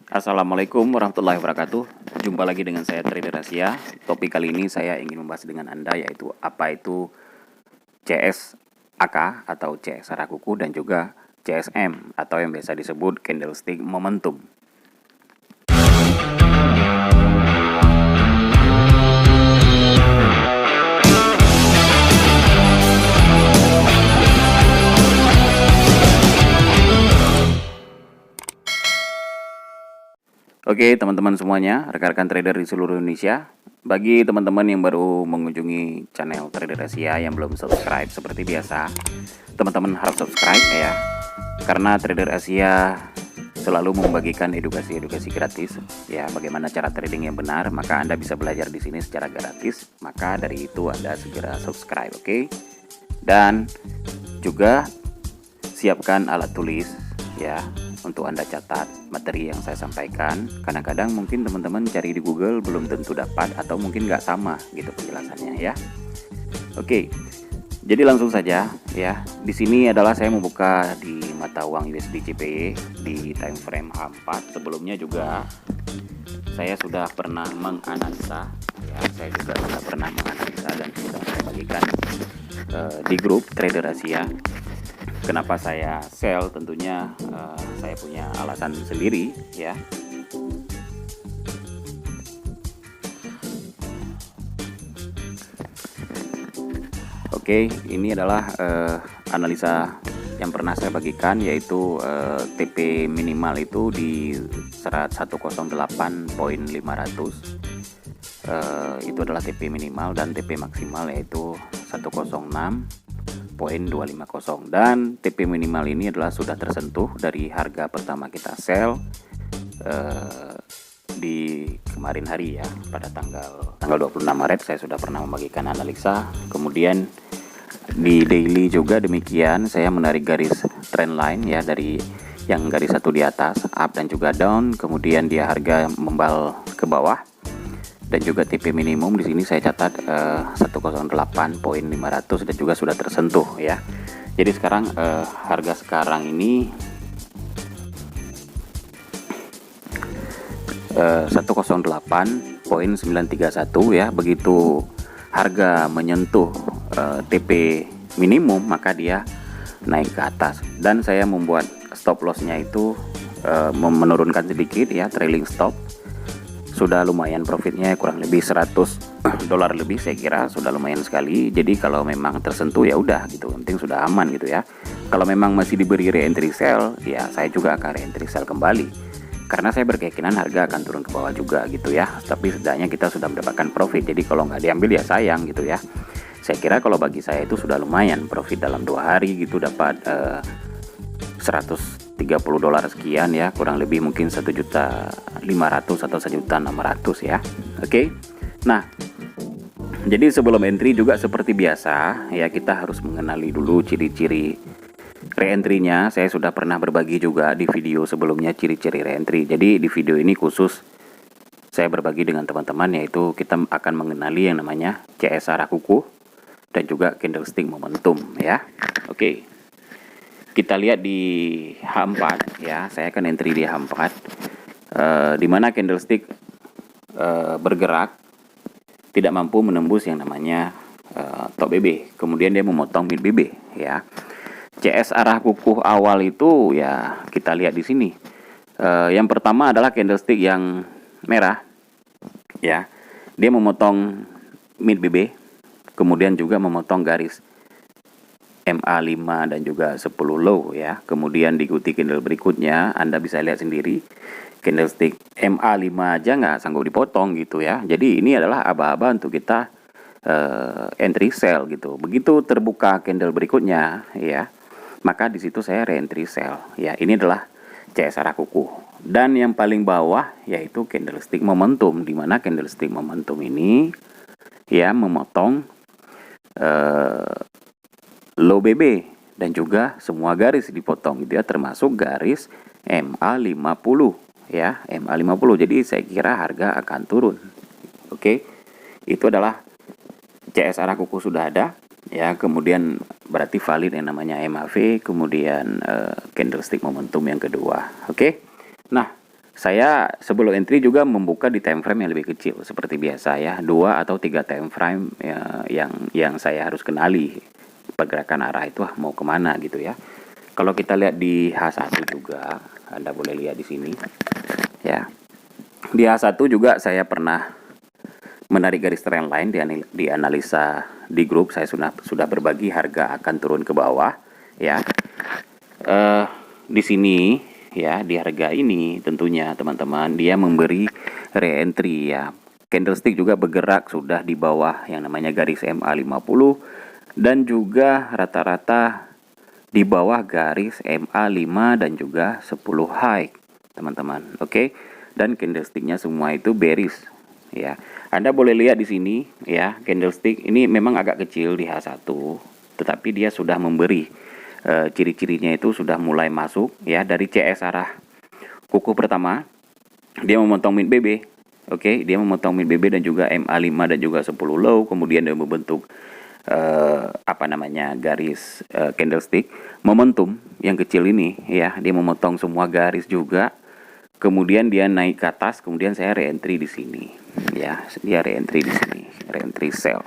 Assalamualaikum warahmatullahi wabarakatuh. Jumpa lagi dengan saya Trader Asia. Topik kali ini saya ingin membahas dengan Anda yaitu apa itu CSAK atau CS arah kuku dan juga CSM atau yang biasa disebut candlestick momentum. Oke teman-teman semuanya, rekan-rekan trader di seluruh Indonesia. Bagi teman-teman yang baru mengunjungi channel Trader Asia yang belum subscribe, seperti biasa, teman-teman harus subscribe ya. Karena Trader Asia selalu membagikan edukasi-edukasi gratis ya, bagaimana cara trading yang benar, maka Anda bisa belajar di sini secara gratis. Maka dari itu Anda segera subscribe, oke? Dan juga siapkan alat tulis ya untuk Anda catat materi yang saya sampaikan. Kadang-kadang mungkin teman-teman cari di Google belum tentu dapat atau mungkin nggak sama gitu penjelasannya ya. Oke, jadi langsung saja ya. Di sini adalah saya membuka di mata uang USD CPY di time frame H4. Sebelumnya juga saya sudah pernah menganalisa ya, dan sudah saya bagikan di grup Trader Asia. Kenapa saya sell? Tentunya saya punya alasan sendiri ya. Oke, ini adalah analisa yang pernah saya bagikan, yaitu TP minimal itu di 108.500. Itu adalah TP minimal dan TP maksimal yaitu 106.250, dan TP minimal ini adalah sudah tersentuh dari harga pertama kita sell di kemarin hari ya, pada tanggal 26 Maret saya sudah pernah membagikan analisa. Kemudian di daily juga demikian, saya menarik garis trend line ya, dari yang garis satu di atas up dan juga down, kemudian dia harga membal ke bawah. Dan juga TP minimum di sini saya catat 108.500 dan juga sudah tersentuh ya. Jadi sekarang harga sekarang ini 108.931 ya. Begitu harga menyentuh TP minimum maka dia naik ke atas, dan saya membuat stop lossnya itu menurunkan sedikit ya, trailing stop. Sudah lumayan profitnya, kurang lebih $100 lebih, saya kira sudah lumayan sekali. Jadi kalau memang tersentuh ya udah gitu, penting sudah aman gitu ya. Kalau memang masih diberi re-entry sell, ya saya juga akan re-entry sell kembali, karena saya berkeyakinan harga akan turun ke bawah juga gitu ya. Tapi setidaknya kita sudah mendapatkan profit, jadi kalau nggak diambil ya sayang gitu ya. Saya kira kalau bagi saya itu sudah lumayan profit dalam 2 hari gitu, dapat $130 sekian ya, kurang lebih mungkin 1.500.000 atau 1.600.000 ya. Oke. Nah, jadi sebelum entry juga seperti biasa ya, kita harus mengenali dulu ciri-ciri re-entry-nya. Saya sudah pernah berbagi juga di video sebelumnya ciri-ciri re-entry. Jadi di video ini khusus saya berbagi dengan teman-teman, yaitu kita akan mengenali yang namanya CS arah kuku dan juga candlestick momentum ya. Oke. Kita lihat di H4 ya, saya akan entry di H4 di mana candlestick bergerak tidak mampu menembus yang namanya top BB, kemudian dia memotong mid BB ya. CS arah kuku awal itu ya kita lihat di sini. Yang pertama adalah candlestick yang merah ya, dia memotong mid BB, kemudian juga memotong garis MA5 dan juga 10 low ya. Kemudian diikuti candle berikutnya, Anda bisa lihat sendiri candlestick MA5 aja nggak sanggup dipotong gitu ya. Jadi ini adalah aba-aba untuk kita entry sell gitu. Begitu terbuka candle berikutnya ya, maka di situ saya re-entry sell ya. Ini adalah CS arah kuku. Dan yang paling bawah yaitu candlestick momentum, di mana candlestick momentum ini ya memotong low BB dan juga semua garis dipotong gitu ya, termasuk garis MA50 ya, MA50. Jadi saya kira harga akan turun. Oke. Itu adalah CS arah kuku sudah ada ya, kemudian berarti valid yang namanya MAV, kemudian candlestick momentum yang kedua. Oke. Nah, Saya sebelum entry juga membuka di time frame yang lebih kecil seperti biasa ya, 2 atau 3 time frame ya, yang saya harus kenali pergerakan arah itu mau kemana gitu ya. Kalau kita lihat di H1 juga, Anda boleh lihat di sini ya. Di H1 juga saya pernah menarik garis trend line di analisa di grup. Saya sudah berbagi harga akan turun ke bawah ya. Di sini ya, di harga ini tentunya teman-teman dia memberi re-entry ya. Candlestick juga bergerak sudah di bawah yang namanya garis MA50 dan juga rata-rata di bawah garis MA5 dan juga 10 high teman-teman. Oke. Dan candlesticknya semua itu bearish ya. Anda boleh lihat di sini ya, candlestick ini memang agak kecil di H1, tetapi dia sudah memberi ciri-cirinya itu sudah mulai masuk ya. Dari CS arah kuku pertama dia memotong mid BB. Oke, dia memotong mid BB dan juga MA5 dan juga 10 low, kemudian dia membentuk garis candlestick momentum yang kecil ini ya, dia memotong semua garis juga. Kemudian dia naik ke atas, kemudian saya re-entry di sini ya. Dia re-entry di sini, re-entry sell.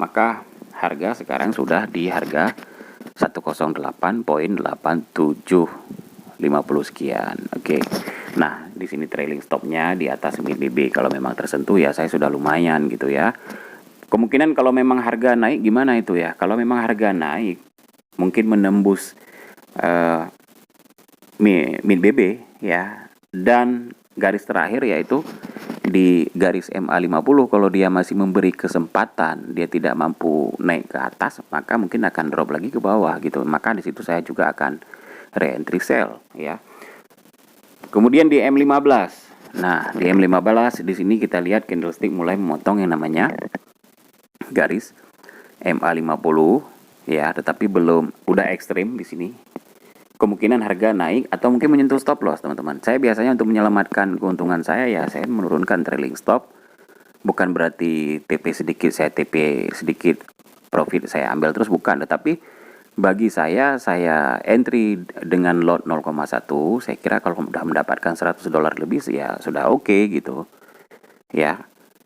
Maka harga sekarang sudah di harga 108.8750 sekian. Oke. Nah, di sini trailing stopnya di atas mid BB. Kalau memang tersentuh ya saya sudah lumayan gitu ya. Kemungkinan kalau memang harga naik gimana itu ya? Kalau memang harga naik mungkin menembus mid BB ya, dan garis terakhir yaitu di garis MA50. Kalau dia masih memberi kesempatan, dia tidak mampu naik ke atas, maka mungkin akan drop lagi ke bawah gitu. Maka di situ saya juga akan re-entry sell ya. Kemudian di M15. Nah, di M15 di sini kita lihat candlestick mulai memotong yang namanya garis MA50 ya, tetapi belum, udah ekstrim di sini. Kemungkinan harga naik atau mungkin menyentuh stop loss teman-teman. Saya biasanya untuk menyelamatkan keuntungan saya ya saya menurunkan trailing stop. Bukan berarti TP sedikit saya TP sedikit profit saya ambil terus, bukan. Tetapi bagi saya entry dengan lot 0,1. Saya kira kalau sudah mendapatkan $100 lebih ya sudah oke gitu ya.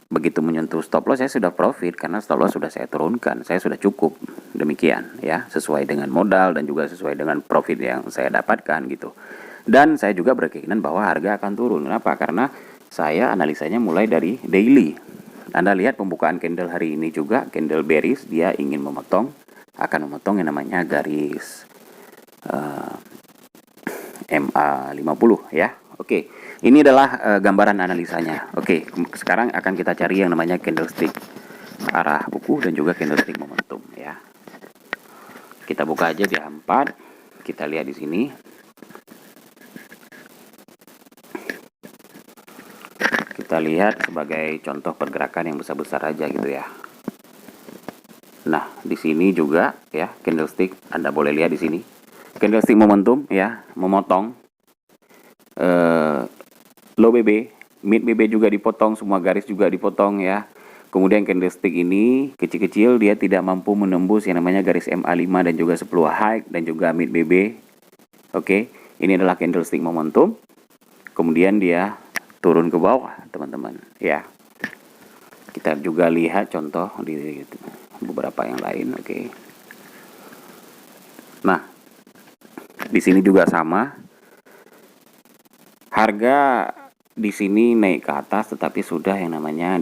Begitu menyentuh stop loss saya sudah profit karena stop loss sudah saya turunkan, saya sudah cukup. Demikian ya, sesuai dengan modal dan juga sesuai dengan profit yang saya dapatkan gitu. Dan saya juga berkeyakinan bahwa harga akan turun. Kenapa? Karena saya analisanya mulai dari daily. Anda lihat pembukaan candle hari ini juga candle bearish, dia ingin akan memotong yang namanya garis MA50 ya. Oke. Ini adalah gambaran analisanya. Oke, sekarang akan kita cari yang namanya candlestick arah buku dan juga candlestick momentum ya. Kita buka aja di A4. Kita lihat di sini. Kita lihat sebagai contoh pergerakan yang besar-besar aja gitu ya. Nah, di sini juga ya candlestick Anda boleh lihat di sini. Candlestick momentum ya, memotong low BB, mid BB juga dipotong, semua garis juga dipotong ya. Kemudian candlestick ini kecil-kecil, dia tidak mampu menembus yang namanya garis MA5 dan juga 10 high dan juga mid BB. Oke, ini adalah candlestick momentum. Kemudian dia turun ke bawah, teman-teman ya. Kita juga lihat contoh di beberapa yang lain. Oke. Nah, di sini juga sama. Harga di sini naik ke atas, tetapi sudah yang namanya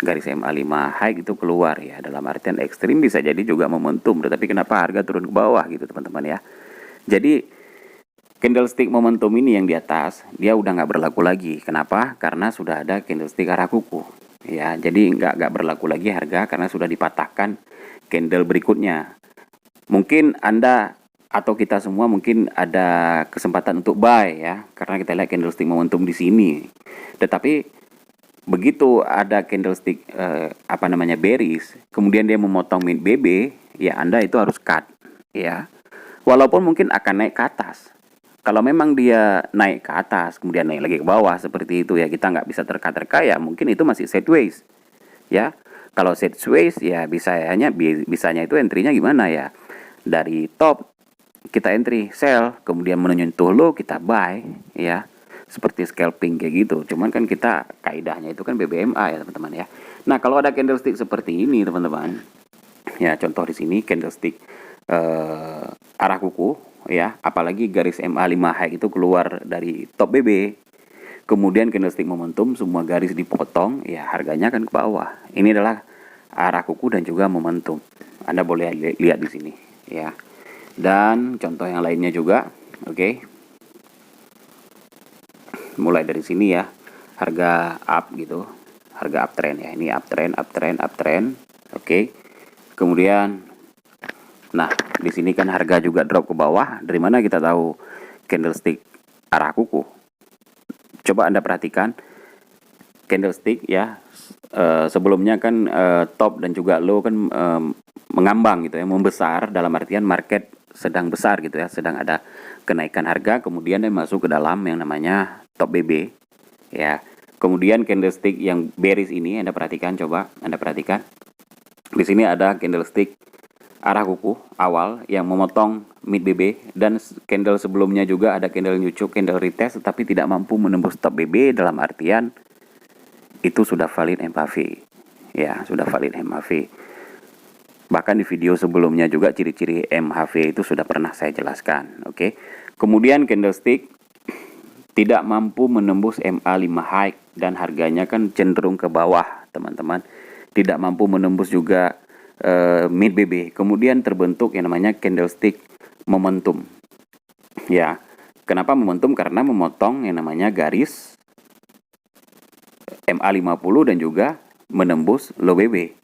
garis MA5 high itu keluar ya. Dalam artian ekstrim bisa jadi juga momentum, tetapi kenapa harga turun ke bawah gitu teman-teman ya. Jadi candlestick momentum ini yang di atas dia udah nggak berlaku lagi. Kenapa? Karena sudah ada candlestick arah kuku ya. Jadi nggak berlaku lagi harga karena sudah dipatahkan candle berikutnya. Mungkin Anda atau kita semua mungkin ada kesempatan untuk buy ya, karena kita lihat candlestick momentum di sini. Tetapi begitu ada candlestick bearish, kemudian dia memotong mid BB, ya Anda itu harus cut ya. Walaupun mungkin akan naik ke atas. Kalau memang dia naik ke atas, kemudian naik lagi ke bawah seperti itu ya, kita nggak bisa terka-terka ya, mungkin itu masih sideways ya. Kalau sideways ya bisanya itu entry-nya gimana ya? Dari top kita entry sell, kemudian menyentuh low kita buy ya. seperti scalping kayak gitu. Cuman kan kita kaidahnya itu kan BBMA ya teman-teman ya. Nah, kalau ada candlestick seperti ini teman-teman, ya contoh di sini candlestick arah kuku ya, apalagi garis MA5 high itu keluar dari top BB, kemudian candlestick momentum semua garis dipotong, ya harganya kan ke bawah. Ini adalah arah kuku dan juga momentum. Anda boleh lihat di sini ya. Dan contoh yang lainnya juga, oke. Mulai dari sini ya, harga up gitu, harga uptrend ya, ini uptrend, oke. Kemudian, nah di sini kan harga juga drop ke bawah. Dari mana kita tahu candlestick arah kuku? Coba Anda perhatikan candlestick ya, sebelumnya kan top dan juga low kan mengambang gitu ya, membesar, dalam artian market sedang besar gitu ya, sedang ada kenaikan harga, kemudian dia masuk ke dalam yang namanya top BB ya. Kemudian candlestick yang bearish ini Anda perhatikan, coba Anda perhatikan. Di sini ada candlestick arah kuku awal yang memotong mid BB, dan candle sebelumnya juga ada candle nyucuk, candle retest tetapi tidak mampu menembus top BB, dalam artian itu sudah valid MAV ya, sudah valid MAV. Bahkan di video sebelumnya juga ciri-ciri MHV itu sudah pernah saya jelaskan, oke. Kemudian candlestick tidak mampu menembus MA5 high dan harganya kan cenderung ke bawah, teman-teman. Tidak mampu menembus juga mid BB. Kemudian terbentuk yang namanya candlestick momentum. Ya. Kenapa momentum? Karena memotong yang namanya garis MA50 dan juga menembus low BB.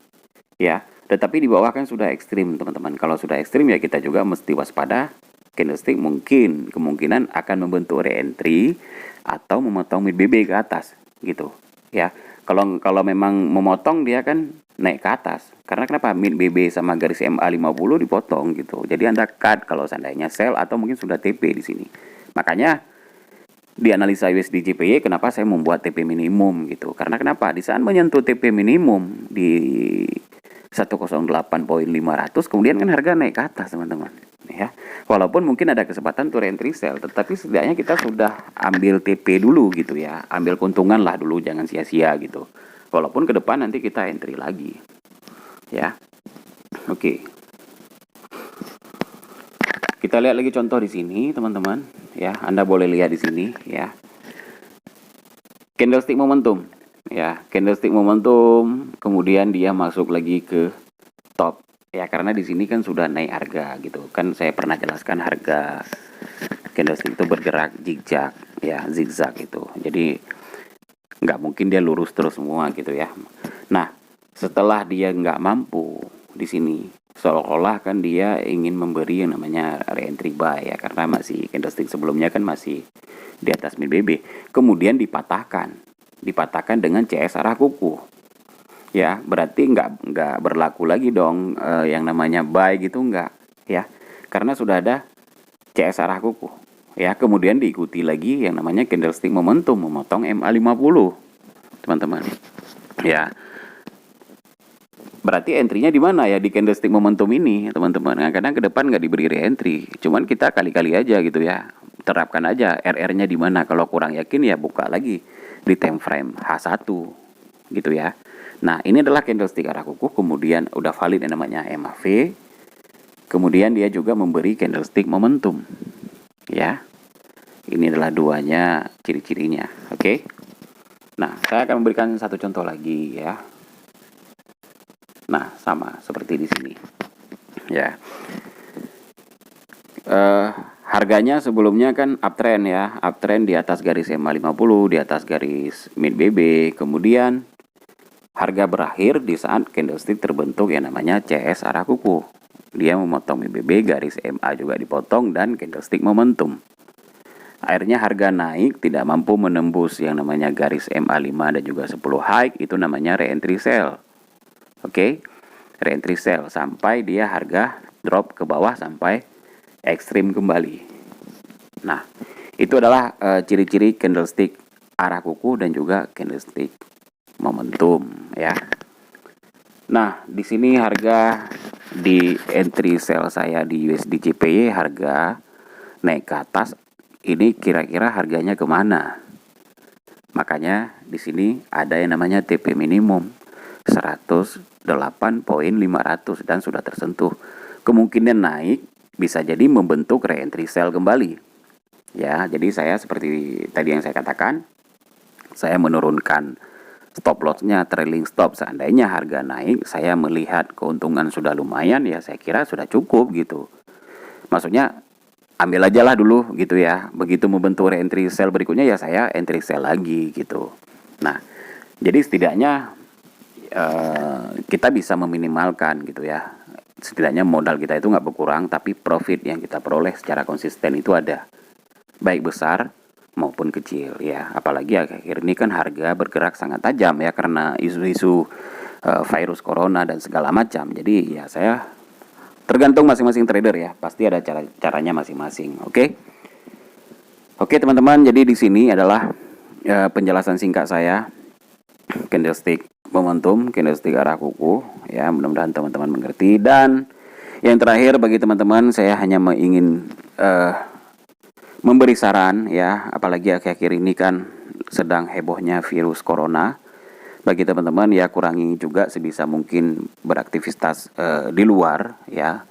Ya. Tetapi di bawah kan sudah ekstrim, teman-teman. Kalau sudah ekstrim ya kita juga mesti waspada. Candlestick mungkin kemungkinan akan membentuk re-entry atau memotong mid BB ke atas gitu ya. Kalau memang memotong dia kan naik ke atas. Karena kenapa? Mid BB sama garis MA50 dipotong gitu. Jadi Anda cut kalau seandainya sell atau mungkin sudah TP di sini. Makanya di analisa USD JPY kenapa saya membuat TP minimum gitu. Karena kenapa? Di saat menyentuh TP minimum di 108.500 kemudian kan harga naik ke atas, teman-teman. Ya. Walaupun mungkin ada kesempatan to entry sell, tetapi setidaknya kita sudah ambil TP dulu gitu ya. Ambil keuntungan lah dulu, jangan sia-sia gitu. Walaupun ke depan nanti kita entry lagi. Ya. Oke. Kita lihat lagi contoh di sini, teman-teman. Ya, Anda boleh lihat di sini ya. Candlestick momentum. Ya, candlestick momentum, kemudian dia masuk lagi ke top. Ya, karena di sini kan sudah naik harga gitu. Kan saya pernah jelaskan harga candlestick itu bergerak zigzag ya, zigzag itu. Jadi nggak mungkin dia lurus terus semua gitu ya. Nah, setelah dia nggak mampu di sini, seolah-olah kan dia ingin memberi yang namanya re-entry buy ya, karena masih candlestick sebelumnya kan masih di atas mid BB. Kemudian dipatahkan dengan CS arah kuku. Ya, berarti nggak berlaku lagi dong yang namanya buy gitu, nggak ya, karena sudah ada CS arah kuku ya. Kemudian diikuti lagi yang namanya candlestick momentum memotong MA50, teman-teman ya. Berarti entry-nya di mana ya? Di candlestick momentum ini, teman-teman. Nah, kadang ke depan nggak diberi re-entry, cuman kita kali-kali aja gitu ya, terapkan aja RR-nya di mana. Kalau kurang yakin ya buka lagi di time frame H1 gitu ya. Nah, ini adalah candlestick arah kuku, kemudian udah valid yang namanya MAV. Kemudian dia juga memberi candlestick momentum. Ya. Ini adalah duanya ciri-cirinya, oke? Nah, saya akan memberikan satu contoh lagi ya. Nah, sama seperti di sini. Ya. Harganya sebelumnya kan uptrend ya, uptrend di atas garis MA50, di atas garis mid BB, kemudian harga berakhir di saat candlestick terbentuk yang namanya CS arah kuku. Dia memotong BB, garis MA juga dipotong, dan candlestick momentum. Akhirnya harga naik, tidak mampu menembus yang namanya garis MA5 dan juga 10 high, itu namanya re-entry sell. Oke, re-entry sell sampai dia harga drop ke bawah sampai ekstrim kembali. Nah, itu adalah ciri-ciri candlestick arah kuku dan juga candlestick momentum ya. Nah, di sini harga di entry sell saya di USD JPY harga naik ke atas. Ini kira-kira harganya kemana? Makanya di sini ada yang namanya TP minimum 108.500 dan sudah tersentuh. Kemungkinan naik bisa jadi membentuk re-entry sell kembali. Ya, jadi saya seperti tadi yang saya katakan, saya menurunkan stop loss-nya trailing stop. Seandainya harga naik, saya melihat keuntungan sudah lumayan, ya saya kira sudah cukup gitu. Maksudnya ambil aja lah dulu gitu ya. Begitu membentuk re-entry sell berikutnya, ya saya entry sell lagi gitu. Nah, jadi setidaknya kita bisa meminimalkan gitu ya. Setidaknya modal kita itu nggak berkurang, tapi profit yang kita peroleh secara konsisten itu ada, baik besar maupun kecil ya. Apalagi akhir ini kan harga bergerak sangat tajam ya karena isu-isu virus corona dan segala macam. Jadi ya saya tergantung masing-masing trader ya, pasti ada caranya masing-masing. Oke teman-teman, jadi di sini adalah penjelasan singkat saya candlestick momentum, candlestick arah kuku ya. Mudah-mudahan teman-teman mengerti. Dan yang terakhir bagi teman-teman, saya hanya ingin memberi saran ya, apalagi akhir-akhir ini kan sedang hebohnya virus corona. Bagi teman-teman ya, kurangi juga sebisa mungkin beraktivitas di luar ya,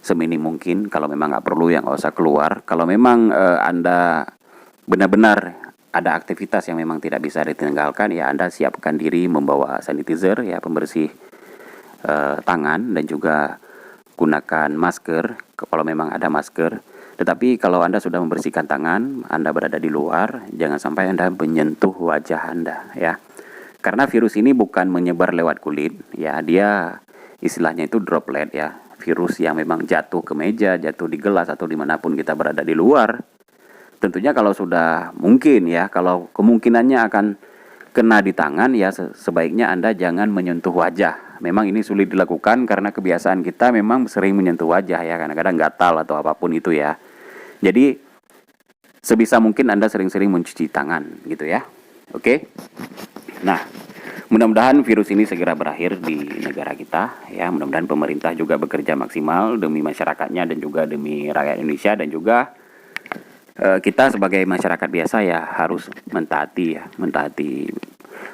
seminim mungkin. Kalau memang nggak perlu, ya nggak usah keluar. Kalau memang Anda benar-benar ada aktivitas yang memang tidak bisa ditinggalkan, ya Anda siapkan diri membawa sanitizer ya, pembersih tangan, dan juga gunakan masker kalau memang ada masker. Tetapi kalau Anda sudah membersihkan tangan, Anda berada di luar, jangan sampai Anda menyentuh wajah Anda ya. Karena virus ini bukan menyebar lewat kulit ya, dia istilahnya itu droplet ya. Virus yang memang jatuh ke meja, jatuh di gelas, atau dimanapun kita berada di luar. Tentunya kalau sudah mungkin ya, kalau kemungkinannya akan kena di tangan, ya sebaiknya Anda jangan menyentuh wajah. Memang ini sulit dilakukan karena kebiasaan kita memang sering menyentuh wajah ya, kadang-kadang gatal atau apapun itu ya. Jadi sebisa mungkin Anda sering-sering mencuci tangan gitu ya. Oke. Nah, mudah-mudahan virus ini segera berakhir di negara kita ya. Mudah-mudahan pemerintah juga bekerja maksimal demi masyarakatnya dan juga demi rakyat Indonesia, dan juga kita sebagai masyarakat biasa ya harus mentaati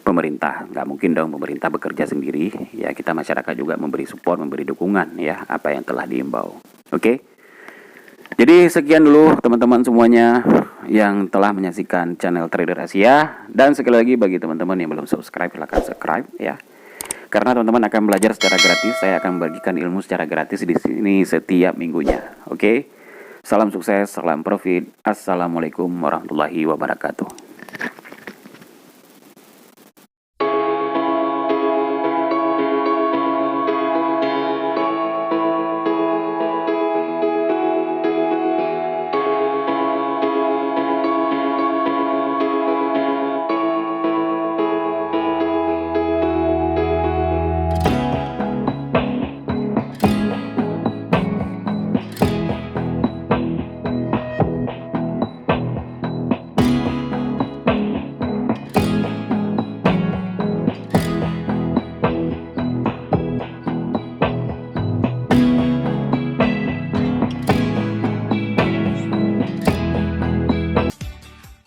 pemerintah. Nggak mungkin dong pemerintah bekerja sendiri ya. Kita masyarakat juga memberi support, memberi dukungan ya apa yang telah diimbau. Oke. Jadi sekian dulu teman-teman semuanya yang telah menyaksikan channel Trader Asia. Dan sekali lagi bagi teman-teman yang belum subscribe, silahkan subscribe ya. Karena teman-teman akan belajar secara gratis, saya akan membagikan ilmu secara gratis di sini setiap minggunya. Oke. Salam sukses, salam profit. Assalamualaikum warahmatullahi wabarakatuh.